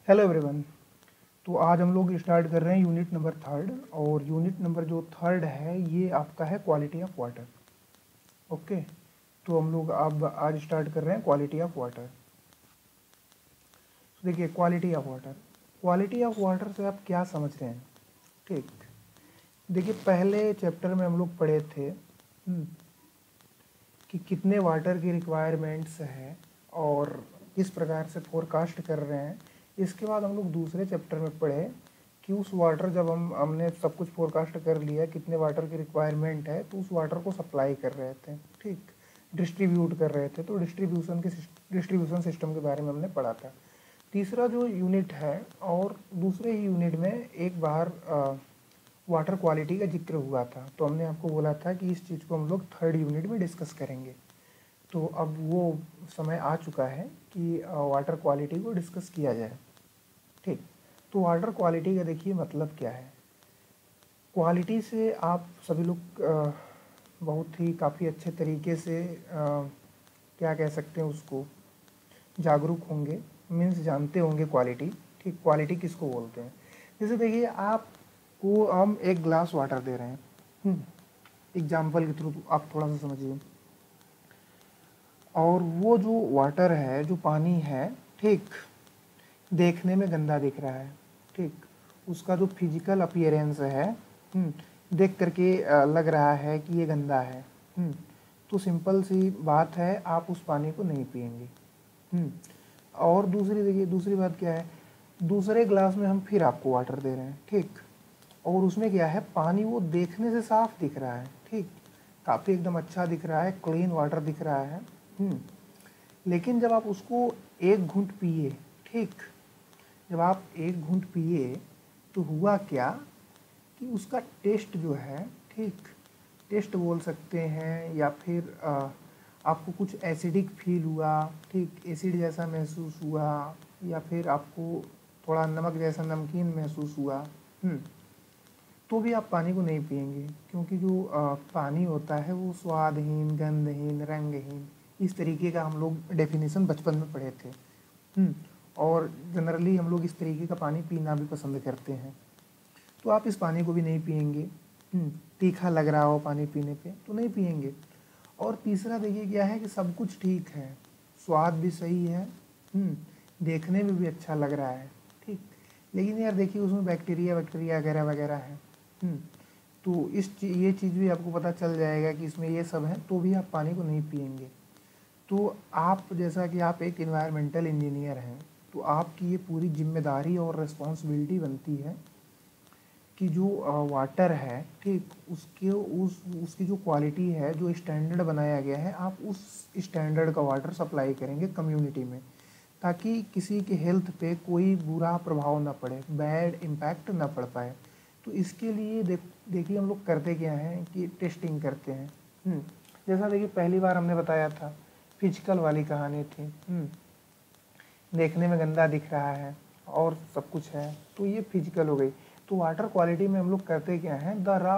Hello everyone. तो आज हम लोग स्टार्ट कर रहे हैं यूनिट नंबर थर्ड। और यूनिट नंबर जो थर्ड है ये आपका है क्वालिटी ऑफ वाटर। ओके, तो हम लोग अब आज स्टार्ट कर रहे हैं क्वालिटी ऑफ वाटर। तो देखिए क्वालिटी ऑफ वाटर से आप क्या समझ रहे हैं। ठीक, देखिए पहले चैप्टर में हम लोग पढ़े थे कि कितने वाटर की रिक्वायरमेंट्स है और किस प्रकार से फोरकास्ट कर रहे हैं। इसके बाद हम लोग दूसरे चैप्टर में पढ़े कि उस वाटर जब हमने सब कुछ फोरकास्ट कर लिया कितने वाटर की रिक्वायरमेंट है तो उस वाटर को सप्लाई कर रहे थे। ठीक, डिस्ट्रीब्यूट कर रहे थे, तो डिस्ट्रीब्यूशन सिस्टम के बारे में हमने पढ़ा था। तीसरा जो यूनिट है और दूसरे ही यूनिट में एक बार वाटर क्वालिटी का जिक्र हुआ था, तो हमने आपको बोला था कि इस चीज़ को हम लोग थर्ड यूनिट में डिस्कस करेंगे। तो अब वो समय आ चुका है कि वाटर क्वालिटी को डिस्कस किया जाए। ठीक, तो वाटर क्वालिटी का देखिए मतलब क्या है। क्वालिटी से आप सभी लोग बहुत ही काफ़ी अच्छे तरीके से क्या कह सकते हैं उसको, जागरूक होंगे, मीन्स जानते होंगे क्वालिटी। ठीक, क्वालिटी किसको बोलते हैं। जैसे देखिए आपको हम एक ग्लास वाटर दे रहे हैं, एग्जाम्पल के थ्रू आप थोड़ा सा समझिए। और वो जो वाटर है, जो पानी है, ठीक, देखने में गंदा दिख रहा है। ठीक, उसका जो फिजिकल अपीयरेंस है, देख करके लग रहा है कि ये गंदा है। तो सिंपल सी बात है, आप उस पानी को नहीं पिएंगे। और देखिए दूसरी बात क्या है, दूसरे ग्लास में हम फिर आपको वाटर दे रहे हैं। ठीक, और उसमें क्या है, पानी वो देखने से साफ दिख रहा है। ठीक, काफ़ी एकदम अच्छा दिख रहा है, क्लीन वाटर दिख रहा है। लेकिन जब आप उसको एक घूंट पिए, ठीक, जब आप एक घूंट पिए तो हुआ क्या कि उसका टेस्ट जो है, ठीक, टेस्ट बोल सकते हैं या फिर आपको कुछ एसिडिक फील हुआ। ठीक, एसिड जैसा महसूस हुआ या फिर आपको थोड़ा नमक जैसा नमकीन महसूस हुआ। तो भी आप पानी को नहीं पिएंगे, क्योंकि जो पानी होता है वो स्वादहीन, गंधहीन, रंगहीन, इस तरीके का हम लोग डेफिनेशन बचपन में पढ़े थे। और जनरली हम लोग इस तरीके का पानी पीना भी पसंद करते हैं। तो आप इस पानी को भी नहीं पिएंगे। तीखा लग रहा हो पानी पीने पे तो नहीं पिएंगे। और तीसरा देखिए क्या है कि सब कुछ ठीक है, स्वाद भी सही है, देखने में भी अच्छा लग रहा है। ठीक, लेकिन यार देखिए उसमें बैक्टीरिया वगैरह वगैरह है। तो ये चीज़ भी आपको पता चल जाएगा कि इसमें ये सब है, तो भी आप पानी को नहीं पिएंगे। तो आप जैसा कि आप एक इन्वायरमेंटल इंजीनियर हैं, तो आपकी ये पूरी जिम्मेदारी और रिस्पॉन्सिबिलिटी बनती है कि जो वाटर है, ठीक, उसकी जो क्वालिटी है, जो स्टैंडर्ड बनाया गया है, आप उस स्टैंडर्ड का वाटर सप्लाई करेंगे कम्युनिटी में, ताकि किसी के हेल्थ पे कोई बुरा प्रभाव ना पड़े, बैड इम्पैक्ट ना पड़ पाए। तो इसके लिए देखिए हम लोग करते क्या हैं कि टेस्टिंग करते हैं। जैसा देखिए पहली बार हमने बताया था, फिजिकल वाली कहानी थी। देखने में गंदा दिख रहा है और सब कुछ है, तो ये फिजिकल हो गई। तो वाटर क्वालिटी में हम लोग करते क्या हैं, the raw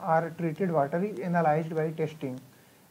are treated water is analysed by testing.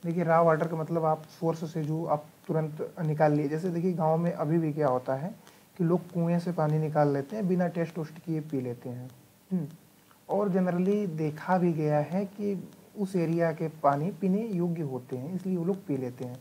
देखिए रा वाटर का मतलब आप सोर्स से जो आप तुरंत निकाल लिए। जैसे देखिए गांव में अभी भी क्या होता है कि लोग कुएं से पानी निकाल लेते हैं, बिना टेस्ट वेस्ट किए पी लेते हैं। और जनरली देखा भी गया है कि उस एरिया के पानी पीने योग्य होते हैं, इसलिए वो लोग पी लेते हैं।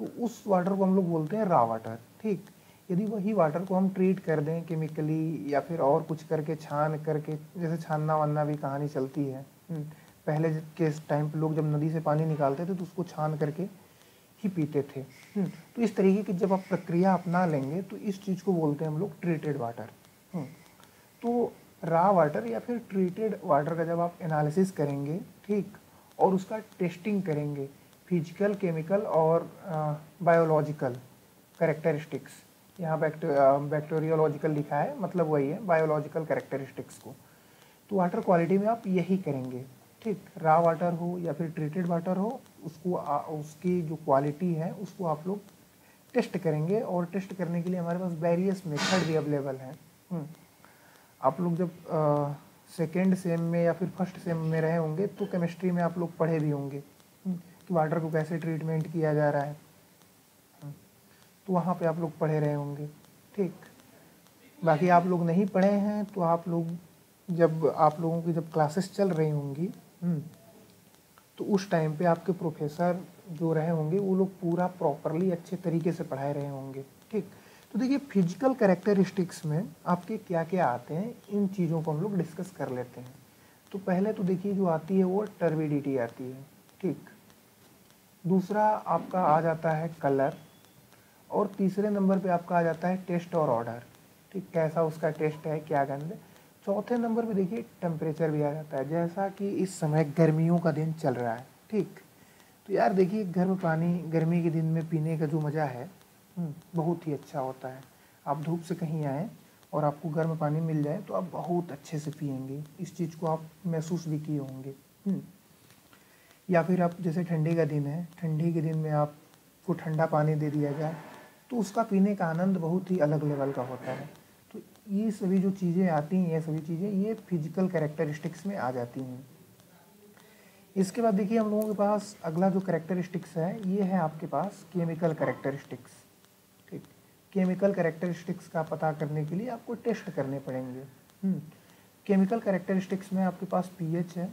तो उस वाटर को हम लोग बोलते हैं रा वाटर। ठीक, यदि वही वाटर को हम ट्रीट कर दें केमिकली या फिर और कुछ करके, छान करके, जैसे छानना वानना भी कहानी चलती है। पहले के टाइम पे लोग जब नदी से पानी निकालते थे तो उसको छान करके ही पीते थे। तो इस तरीके की जब आप प्रक्रिया अपना लेंगे तो इस चीज़ को बोलते हैं हम लोग ट्रीटेड वाटर। तो रा वाटर या फिर ट्रीटेड वाटर का जब आप एनालिसिस करेंगे, ठीक, और उसका टेस्टिंग करेंगे, फिजिकल, केमिकल और बायोलॉजिकल कैरेक्टरिस्टिक्स, यहाँ बैक्टीरियोलॉजिकल लिखा है, मतलब वही है बायोलॉजिकल कैरेक्टरिस्टिक्स को। तो वाटर क्वालिटी में आप यही करेंगे। ठीक, रा वाटर हो या फिर ट्रीटेड वाटर हो, उसको उसकी जो क्वालिटी है उसको आप लोग टेस्ट करेंगे। और टेस्ट करने के लिए हमारे पास वेरियस मेथड भी अवेलेबल हैं। आप लोग जब सेकेंड सेम में या फिर फर्स्ट सेम में रहे होंगे तो केमिस्ट्री में आप लोग पढ़े भी होंगे कि वाटर को कैसे ट्रीटमेंट किया जा रहा है। तो वहाँ पे आप लोग पढ़े रहे होंगे, ठीक। बाकी आप लोग नहीं पढ़े हैं तो आप लोग जब आप लोगों की जब क्लासेस चल रही होंगी तो उस टाइम पे आपके प्रोफेसर जो रहे होंगे वो लोग पूरा प्रॉपरली अच्छे तरीके से पढ़ाए रहे होंगे, ठीक। तो देखिए फिजिकल कैरेक्टरिस्टिक्स में आपके क्या क्या आते हैं, इन चीज़ों को हम लोग डिस्कस कर लेते हैं। तो पहले तो देखिए जो आती है वो टर्बिडिटी आती है, ठीक। दूसरा आपका आ जाता है कलर, और तीसरे नंबर पे आपका आ जाता है टेस्ट और ऑर्डर, ठीक, कैसा उसका टेस्ट है, क्या गंध। चौथे नंबर पे देखिए टेम्परेचर भी आ जाता है, जैसा कि इस समय गर्मियों का दिन चल रहा है, ठीक। तो यार देखिए गर्म पानी गर्मी के दिन में पीने का जो मज़ा है बहुत ही अच्छा होता है। आप धूप से कहीं आए और आपको गर्म पानी मिल जाए तो आप बहुत अच्छे से पिएंगे, इस चीज़ को आप महसूस भी किए होंगे। या फिर आप जैसे ठंडी का दिन है, ठंडी के दिन में आपको ठंडा पानी दे दिया जाए तो उसका पीने का आनंद बहुत ही अलग लेवल का होता है। तो ये सभी जो चीज़ें आती हैं, ये सभी चीज़ें ये फिजिकल कैरेक्टरिस्टिक्स में आ जाती हैं। इसके बाद देखिए हम लोगों के पास अगला जो कैरेक्टरिस्टिक्स है ये है आपके पास केमिकल कैरेक्टरिस्टिक्स, ठीक। केमिकल कैरेक्टरिस्टिक्स का पता करने के लिए आपको टेस्ट करने पड़ेंगे। केमिकल कैरेक्टरिस्टिक्स में आपके पास पीएच है।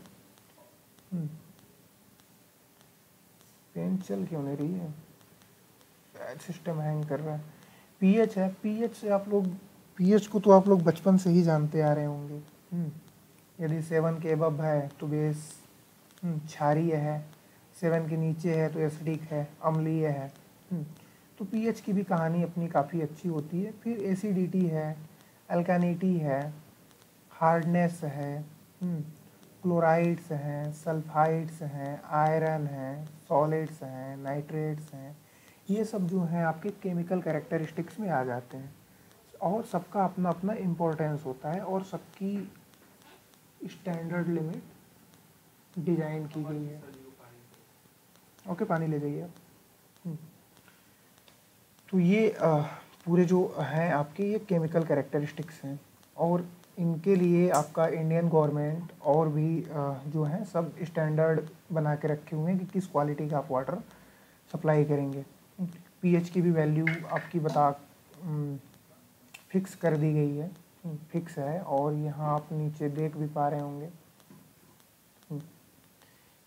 पेन चल क्यों नहीं रही है, सिस्टम हैंग कर रहा है। पीएच है, पीएच से आप लोग पीएच को तो आप लोग बचपन से ही जानते आ रहे होंगे। यदि 7 के अबव है तो बेस क्षारीय है, 7 के नीचे है तो एसिडिक है, अम्लीय है। तो पीएच की भी कहानी अपनी काफ़ी अच्छी होती है। फिर एसिडिटी है, अल्कानिटी है, हार्डनेस है, क्लोराइड्स हैं, सल्फाइड्स हैं, आयरन हैं, सॉलिड्स हैं, नाइट्रेट्स हैं, ये सब जो हैं आपके केमिकल कैरेक्टरिस्टिक्स में आ जाते हैं। और सबका अपना अपना इम्पोर्टेंस होता है और सबकी स्टैंडर्ड लिमिट डिजाइन की गई है। ओके, पानी ले जाइए आप। तो ये पूरे जो हैं आपके ये केमिकल कैरेक्टरिस्टिक्स हैं, और इनके लिए आपका इंडियन गवर्नमेंट और भी जो है सब स्टैंडर्ड बना के रखे हुए हैं कि किस क्वालिटी का आप वाटर सप्लाई करेंगे। पीएच की भी वैल्यू आपकी फिक्स कर दी गई है, फिक्स है। और यहाँ आप नीचे देख भी पा रहे होंगे,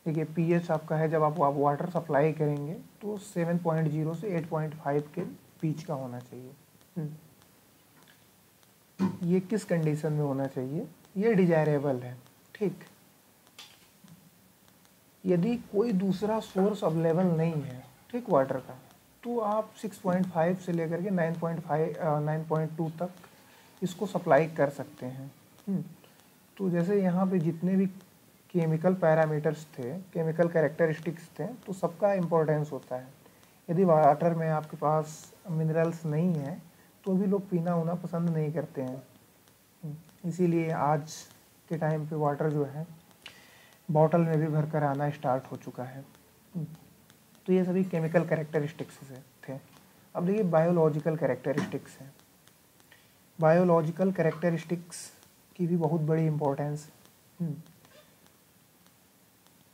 देखिए पीएच आपका है जब आप वाटर सप्लाई करेंगे तो 7.0 से 8.5 के बीच का होना चाहिए। ये किस कंडीशन में होना चाहिए, ये डिजायरेबल है, ठीक। यदि कोई दूसरा सोर्स अवेलेबल नहीं है, ठीक, वाटर का, तो आप 6.5 से लेकर के 9.2 तक इसको सप्लाई कर सकते हैं। तो जैसे यहाँ पे जितने भी केमिकल पैरामीटर्स थे, केमिकल कैरेक्टरिस्टिक्स थे, तो सबका इम्पोर्टेंस होता है। यदि वाटर में आपके पास मिनरल्स नहीं है तो भी लोग पीना उना पसंद नहीं करते हैं। इसीलिए आज के टाइम पे वाटर जो है बॉटल में भी भर कर आना स्टार्ट हो चुका है। तो ये सभी केमिकल कैरेक्टरिस्टिक्स थे। अब देखिए बायोलॉजिकल कैरेक्टरिस्टिक्स हैं। बायोलॉजिकल कैरेक्टरिस्टिक्स की भी बहुत बड़ी इम्पोर्टेंस।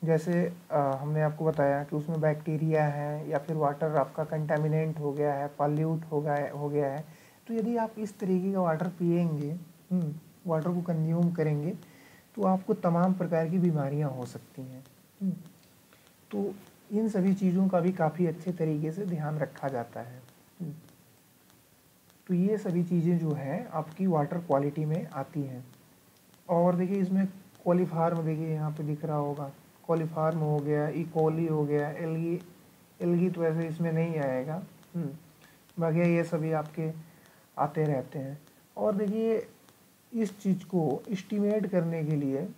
जैसे हमने आपको बताया कि उसमें बैक्टीरिया है या फिर वाटर आपका कंटामिनेंट हो गया है, पॉल्यूट हो गया है, तो यदि आप इस तरीके का वाटर पिएंगे, वाटर को कंज्यूम करेंगे, तो आपको तमाम प्रकार की बीमारियां हो सकती हैं। तो इन सभी चीज़ों का भी काफ़ी अच्छे तरीके से ध्यान रखा जाता है। तो ये सभी चीज़ें जो है आपकी वाटर क्वालिटी में आती हैं। और देखिए इसमें कोलीफार्म, देखिए यहाँ पे दिख रहा होगा, कोलीफार्म हो गया, इकोली हो गया, एल्गी तो वैसे इसमें नहीं आएगा, बाकी ये सभी आपके आते रहते हैं। और देखिए इस चीज़ को एस्टिमेट करने के लिए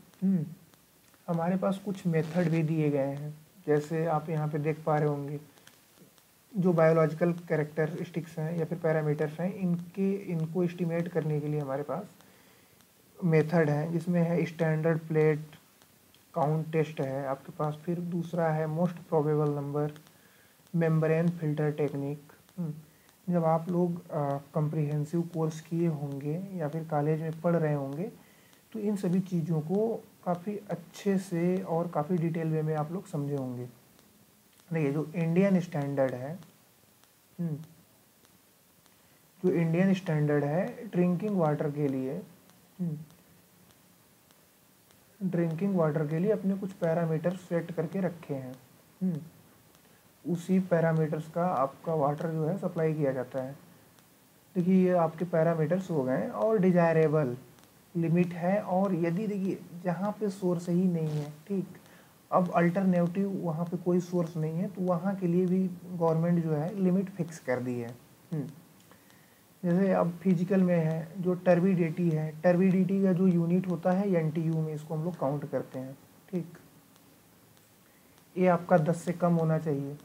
हमारे पास कुछ मेथड भी दिए गए हैं। जैसे आप यहाँ पे देख पा रहे होंगे, जो बायोलॉजिकल कैरेक्टरिस्टिक्स हैं या फिर पैरामीटर्स हैं, इनको एस्टिमेट करने के लिए हमारे पास मेथड है, जिसमें है स्टैंडर्ड प्लेट काउंट टेस्ट है आपके पास। फिर दूसरा है most probable number, membrane filter technique. जब आप लोग कम्प्रिहेंसिव कोर्स किए होंगे या फिर कॉलेज में पढ़ रहे होंगे तो इन सभी चीज़ों को काफ़ी अच्छे से और काफ़ी डिटेल वे में आप लोग समझे होंगे। देखिए जो इंडियन स्टैंडर्ड है, जो इंडियन स्टैंडर्ड है ड्रिंकिंग वाटर के लिए, ड्रिंकिंग वाटर के लिए अपने कुछ पैरामीटर सेट करके रखे हैं। उसी पैरामीटर्स का आपका वाटर जो है सप्लाई किया जाता है। देखिए ये आपके पैरामीटर्स हो गए और डिजायरेबल लिमिट है, और यदि देखिए जहाँ पे सोर्स ही नहीं है, ठीक, अब अल्टरनेटिव वहाँ पे कोई सोर्स नहीं है तो वहाँ के लिए भी गवर्नमेंट जो है लिमिट फिक्स कर दी है। जैसे अब फिजिकल में है जो टर्बिडिटी है, टर्बिडिटी का जो यूनिट होता है एनटीयू में इसको हम लोग काउंट करते हैं, ठीक। ये आपका 10 से कम होना चाहिए।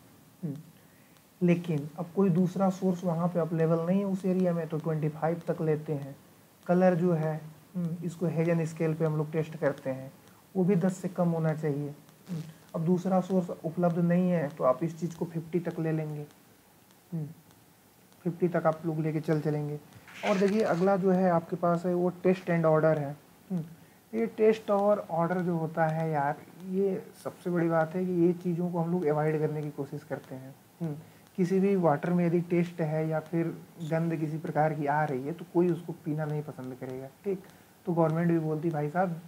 लेकिन अब कोई दूसरा सोर्स वहाँ पे अवेलेबल नहीं है उस एरिया में तो 25 तक लेते हैं। कलर जो है इसको हेजन स्केल पे हम लोग टेस्ट करते हैं, वो भी 10 से कम होना चाहिए। अब दूसरा सोर्स उपलब्ध नहीं है तो आप इस चीज़ को 50 तक ले लेंगे, 50 तक आप लोग लेके चलेंगे। और देखिए अगला जो है आपके पास है वो टेस्ट एंड ऑर्डर है। ये टेस्ट और ऑर्डर जो होता है यार, ये सबसे बड़ी बात है कि ये चीज़ों को हम लोग अवॉइड करने की कोशिश करते हैं। किसी भी वाटर में यदि टेस्ट है या फिर गंद किसी प्रकार की आ रही है तो कोई उसको पीना नहीं पसंद करेगा, ठीक। तो गवर्नमेंट भी बोलती भाई साहब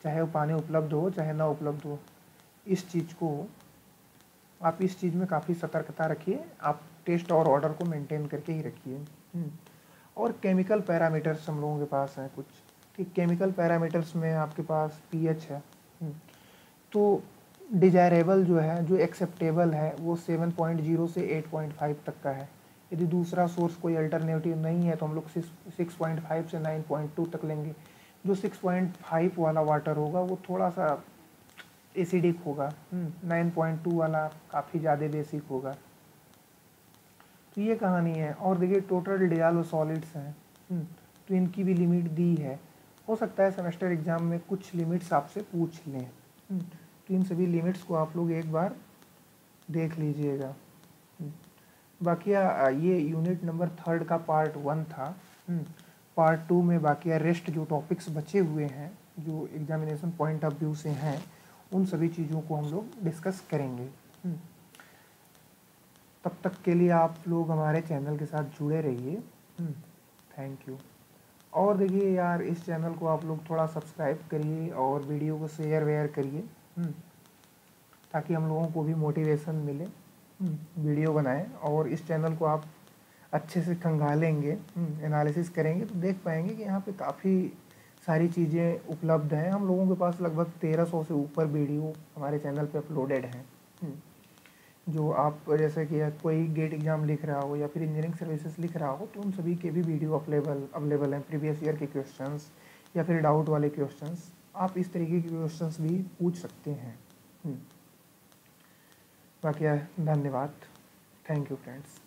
चाहे वो पानी उपलब्ध हो चाहे ना उपलब्ध हो, इस चीज़ को आप इस चीज़ में काफ़ी सतर्कता रखिए, आप टेस्ट और ऑर्डर को मेंटेन करके ही रखिए। और केमिकल पैरामीटर्स हम लोगों के पास हैं कुछ, ठीक। केमिकल पैरामीटर्स में आपके पास पीएच है, तो डिजायरेबल जो है, जो एक्सेप्टेबल है वो 7.0 से 8.5 तक का है। यदि दूसरा सोर्स कोई अल्टरनेटिव नहीं है तो हम लोग 6.5 से 9.2 तक लेंगे। जो 6.5 वाला वाटर होगा वो थोड़ा सा एसिडिक होगा, 9.2 वाला काफ़ी ज़्यादा बेसिक होगा। तो ये कहानी है। और देखिए टोटल डिजॉल्व सॉलिड्स हैं, तो इनकी भी लिमिट दी है। हो सकता है सेमेस्टर एग्जाम में कुछ लिमिट्स आपसे पूछ लें, तो इन सभी लिमिट्स को आप लोग एक बार देख लीजिएगा। बाकी ये यूनिट नंबर 3 का पार्ट 1 था। पार्ट 2 में बाकी रेस्ट जो टॉपिक्स बचे हुए हैं जो एग्जामिनेशन पॉइंट ऑफ व्यू से हैं उन सभी चीज़ों को हम लोग डिस्कस करेंगे। तब तक के लिए आप लोग हमारे चैनल के साथ जुड़े रहिए। Thank you. और देखिए यार इस चैनल को आप लोग थोड़ा सब्सक्राइब करिए और वीडियो को शेयर वेयर करिए, ताकि हम लोगों को भी मोटिवेशन मिले वीडियो बनाएं। और इस चैनल को आप अच्छे से खंगालेंगे, एनालिसिस करेंगे तो देख पाएंगे कि यहाँ पे काफ़ी सारी चीज़ें उपलब्ध हैं। हम लोगों के पास लगभग 1300 से ऊपर वीडियो हमारे चैनल पे अपलोडेड हैं। जो आप जैसे कि कोई गेट एग्ज़ाम लिख रहा हो या फिर इंजीनियरिंग सर्विसेज लिख रहा हो तो उन सभी के भी वीडियो अवेलेबल हैं। प्रीवियस ईयर के क्वेश्चंस या फिर डाउट वाले क्वेश्चंस, आप इस तरीके के क्वेश्चंस भी पूछ सकते हैं। बाकी धन्यवाद। Thank you friends.